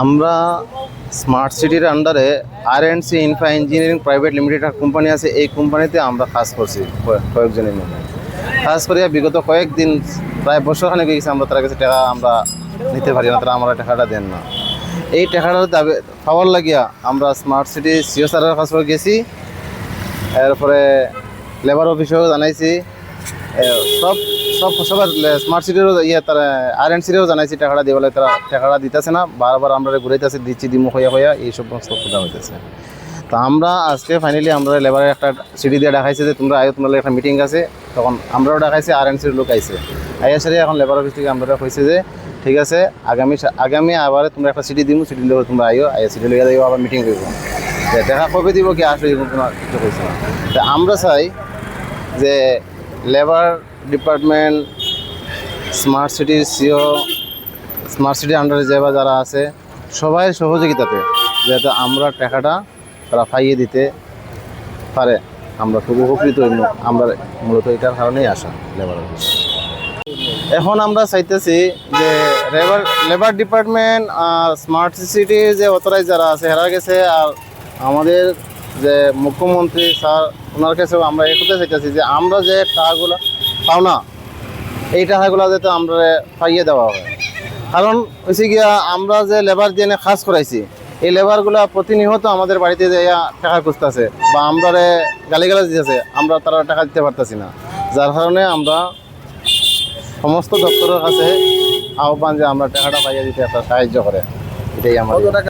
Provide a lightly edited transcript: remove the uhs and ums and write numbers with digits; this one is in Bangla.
আমরা স্মার্ট সিটির আন্ডারে R and C infra engineering private limited company আছে। এই কোম্পানিতে আমরা কাজ করছি কয়েকজনের মিলে। কাজ করিয়া বিগত কয়েকদিন প্রায় বছরখানেক গেছে আমরা তার কাছে টাকা আমরা নিতে পারি না, তারা আমরা টাকাটা দেন না। এই টাকাটা দাবি পাওয়ার লাগিয়া আমরা স্মার্ট সিটি সিও স্যারের কাছে গেছি, এরপরে লেবার অফিসেও জানাইছি, সবার স্মার্ট সিটিরও তারা আর&সিরও জানাইছি টাকাটা দিয়ে বলে তারা টাকাটা দিতেছে না, বারবার আমরা ঘুরাইতেছে, দিচ্ছি দিমু হইয়া এই সমস্ত কথা হইতেছে। তো আমরা আজকে ফাইনালি আমরা লেবারের একটা সিটি দিয়ে দেখাইছে যে তোমরা আয়ো, তোমাদের একটা মিটিং আছে। তখন আমরাও দেখাইছি, আর&সির লোক আইছে, আইয়া সারি এখন লেবার অফিস থেকে আমরা কইছে যে ঠিক আছে আগামী আবার তোমরা একটা সিটি দিমু, সিটি লোক তোমরা আইয়া সিটি লইয়া যাইও, আবার মিটিং করবো, দেখা কবে দিব কি আসলে তোমার কিছু কইছে না। তো আমরা চাই যে লেবার ডিপার্টমেন্ট, স্মার্ট সিটির সিও, স্মার্ট সিটির আন্ডারে যারা আছে সবাই সহযোগিতাতে যাতে আমরা টাকাটা তারা পাইয়ে দিতে পারে, আমরা খুব উপকৃত হইব। আমরা মূলত এটার কারণেই আসা লেবার অফিস। এখন আমরা চাইতেছি যে লেবার ডিপার্টমেন্ট আর স্মার্ট সিটির যে অথরাইজ যারা আছে হেরা গেছে, আর আমাদের যে মুখ্যমন্ত্রী স্যার ওনার কাছেও আমরা একথা চাইতেছি যে আমরা যে টাকাগুলো পাও না, এই টাকাগুলো যাতে আমরা পাইয়ে দেওয়া হয়। কারণ হয়েছে গিয়া আমরা যে লেবার দিয়ে কাজ করাইছি, এই লেবারগুলো প্রতিনিয়ত আমাদের বাড়িতে যাইয়া টাকা খুঁজতেছে বা আমরা গালিগালাজ দিতেছে, আমরা তারা টাকা দিতে পারতেছি না। যার কারণে আমরা সমস্ত দপ্তরের কাছে আহ্বান যে আমরা টাকাটা পাইয়ে দিতে একটা সাহায্য করে, এটাই আমার।